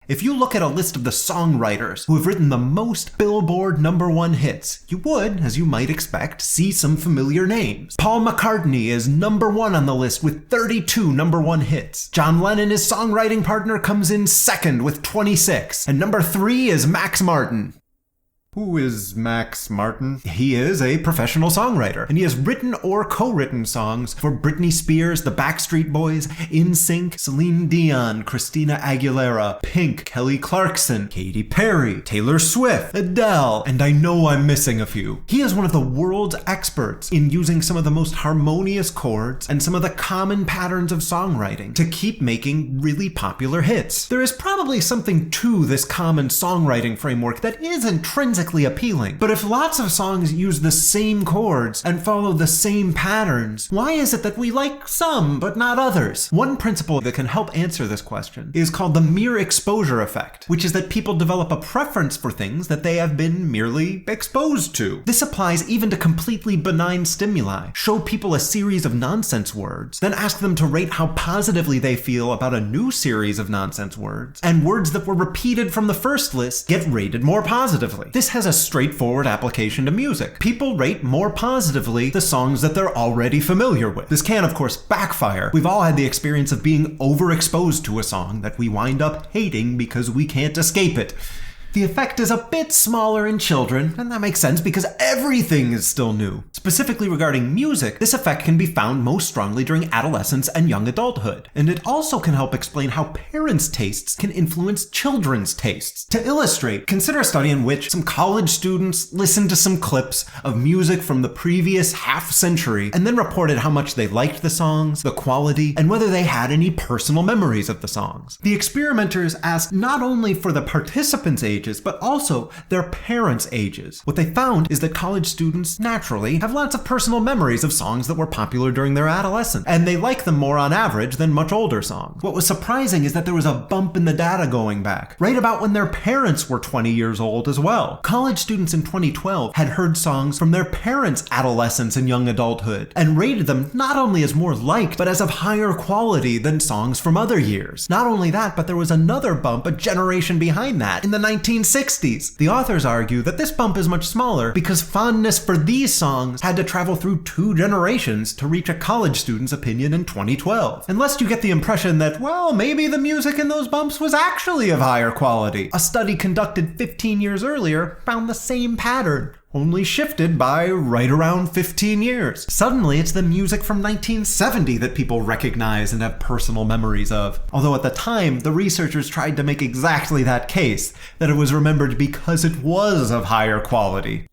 If you look at a list of the songwriters who have written the most Billboard #1 hits, you would, as you might expect, see some familiar names. Paul McCartney is #1 on the list with 32 #1 hits. John Lennon, his songwriting partner, comes in second with 26. And number 3 is Max Martin. Who is Max Martin? He is a professional songwriter, and he has written or co-written songs for Britney Spears, the Backstreet Boys, NSYNC, Celine Dion, Christina Aguilera, Pink, Kelly Clarkson, Katy Perry, Taylor Swift, Adele, and I know I'm missing a few. He is one of the world's experts in using some of the most harmonious chords and some of the common patterns of songwriting to keep making really popular hits. There is probably something to this common songwriting framework that is intrinsically appealing. But if lots of songs use the same chords and follow the same patterns, why is it that we like some but not others? One principle that can help answer this question is called the mere exposure effect, which is that people develop a preference for things that they have been merely exposed to. This applies even to completely benign stimuli. Show people a series of nonsense words, then ask them to rate how positively they feel about a new series of nonsense words, and words that were repeated from the first list get rated more positively. This has a straightforward application to music. People rate more positively the songs that they're already familiar with. This can, of course, backfire. We've all had the experience of being overexposed to a song that we wind up hating because we can't escape it. The effect is a bit smaller in children, and that makes sense because everything is still new. Specifically regarding music, this effect can be found most strongly during adolescence and young adulthood, and it also can help explain how parents' tastes can influence children's tastes. To illustrate, consider a study in which some college students listened to some clips of music from the previous half century and then reported how much they liked the songs, the quality, and whether they had any personal memories of the songs. The experimenters asked not only for the participants' ages, but also their parents' ages. What they found is that college students naturally have lots of personal memories of songs that were popular during their adolescence, and they like them more on average than much older songs. What was surprising is that there was a bump in the data going back, right about when their parents were 20 years old as well. College students in 2012 had heard songs from their parents' adolescence and young adulthood, and rated them not only as more liked, but as of higher quality than songs from other years. Not only that, but there was another bump a generation behind that, in the 1960s. The authors argue that this bump is much smaller because fondness for these songs had to travel through 2 generations to reach a college student's opinion in 2012. Unless you get the impression that, well, maybe the music in those bumps was actually of higher quality. A study conducted 15 years earlier found the same pattern, only shifted by right around 15 years. Suddenly, it's the music from 1970 that people recognize and have personal memories of. Although at the time, the researchers tried to make exactly that case, that it was remembered because it was of higher quality.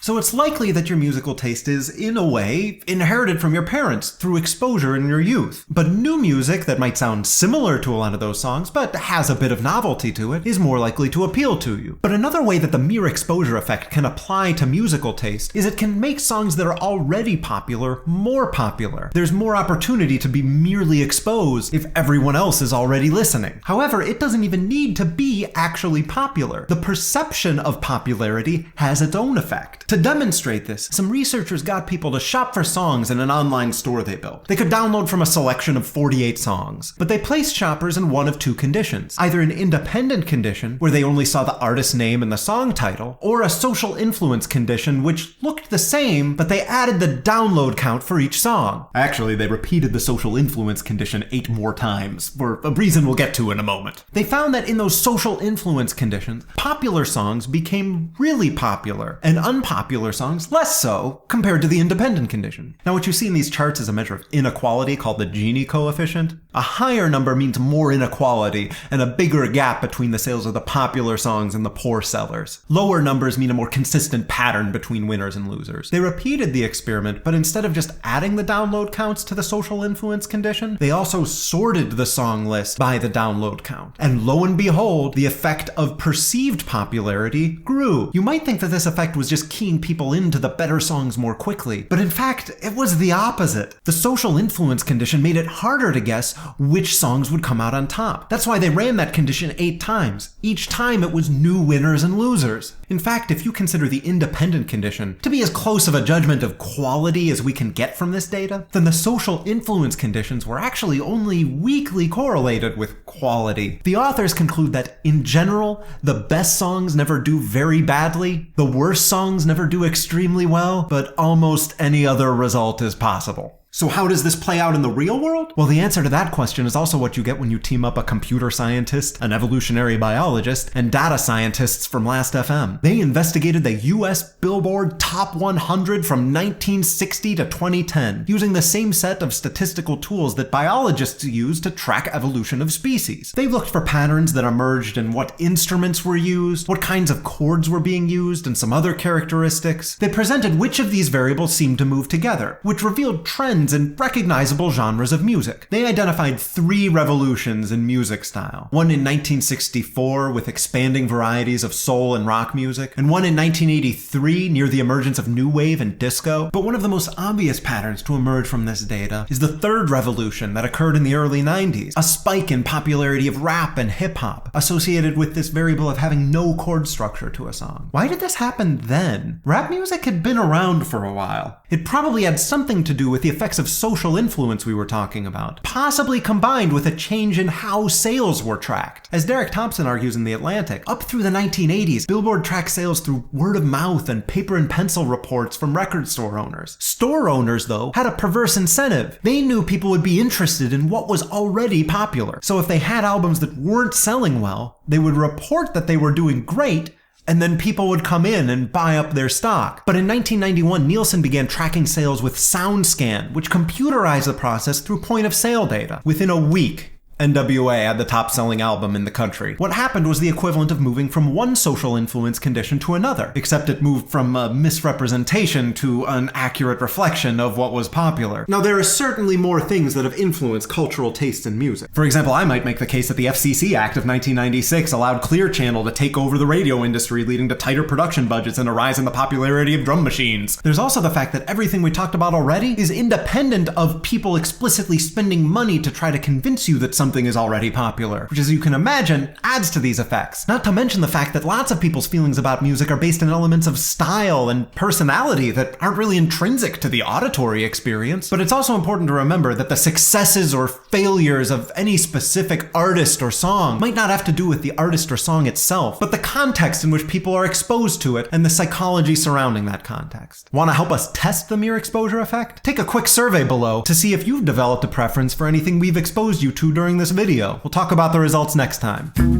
So it's likely that your musical taste is, in a way, inherited from your parents through exposure in your youth. But new music that might sound similar to a lot of those songs, but has a bit of novelty to it, is more likely to appeal to you. But another way that the mere exposure effect can apply to musical taste is it can make songs that are already popular more popular. There's more opportunity to be merely exposed if everyone else is already listening. However, it doesn't even need to be actually popular. The perception of popularity has its own effect. To demonstrate this, some researchers got people to shop for songs in an online store they built. They could download from a selection of 48 songs, but they placed shoppers in one of 2 conditions. Either an independent condition, where they only saw the artist's name and the song title, or a social influence condition, which looked the same, but they added the download count for each song. Actually, they repeated the social influence condition 8 more times, for a reason we'll get to in a moment. They found that in those social influence conditions, popular songs became really popular, and unpopular songs less so compared to the independent condition. Now what you see in these charts is a measure of inequality called the Gini coefficient. A higher number means more inequality and a bigger gap between the sales of the popular songs and the poor sellers. Lower numbers mean a more consistent pattern between winners and losers. They repeated the experiment, but instead of just adding the download counts to the social influence condition, they also sorted the song list by the download count. And lo and behold, the effect of perceived popularity grew. You might think that this effect was just keying people into the better songs more quickly, but in fact, it was the opposite. The social influence condition made it harder to guess which songs would come out on top. That's why they ran that condition 8 times. Each time it was new winners and losers. In fact, if you consider the independent condition to be as close of a judgment of quality as we can get from this data, then the social influence conditions were actually only weakly correlated with quality. The authors conclude that, in general, the best songs never do very badly, the worst songs never do extremely well, but almost any other result is possible. So how does this play out in the real world? Well, the answer to that question is also what you get when you team up a computer scientist, an evolutionary biologist, and data scientists from Last.fm. They investigated the US Billboard Top 100 from 1960 to 2010, using the same set of statistical tools that biologists use to track evolution of species. They looked for patterns that emerged in what instruments were used, what kinds of chords were being used, and some other characteristics. They presented which of these variables seemed to move together, which revealed trends in recognizable genres of music. They identified 3 revolutions in music style. One in 1964 with expanding varieties of soul and rock music, and one in 1983 near the emergence of new wave and disco. But one of the most obvious patterns to emerge from this data is the 3rd revolution that occurred in the early 90s, a spike in popularity of rap and hip-hop, associated with this variable of having no chord structure to a song. Why did this happen then? Rap music had been around for a while. It probably had something to do with the effects of social influence we were talking about, possibly combined with a change in how sales were tracked. As Derek Thompson argues in The Atlantic, up through the 1980s, Billboard tracked sales through word of mouth and paper and pencil reports from record store owners. Store owners, though, had a perverse incentive. They knew people would be interested in what was already popular. So if they had albums that weren't selling well, they would report that they were doing great, and then people would come in and buy up their stock. But in 1991, Nielsen began tracking sales with SoundScan, which computerized the process through point-of-sale data. Within a week, NWA had the top-selling album in the country. What happened was the equivalent of moving from one social influence condition to another, except it moved from a misrepresentation to an accurate reflection of what was popular. Now, there are certainly more things that have influenced cultural tastes in music. For example, I might make the case that the FCC Act of 1996 allowed Clear Channel to take over the radio industry, leading to tighter production budgets and a rise in the popularity of drum machines. There's also the fact that everything we talked about already is independent of people explicitly spending money to try to convince you that something is already popular, which, as you can imagine, adds to these effects. Not to mention the fact that lots of people's feelings about music are based on elements of style and personality that aren't really intrinsic to the auditory experience. But it's also important to remember that the successes or failures of any specific artist or song might not have to do with the artist or song itself, but the context in which people are exposed to it and the psychology surrounding that context. Want to help us test the mere exposure effect? Take a quick survey below to see if you've developed a preference for anything we've exposed you to during this video. We'll talk about the results next time.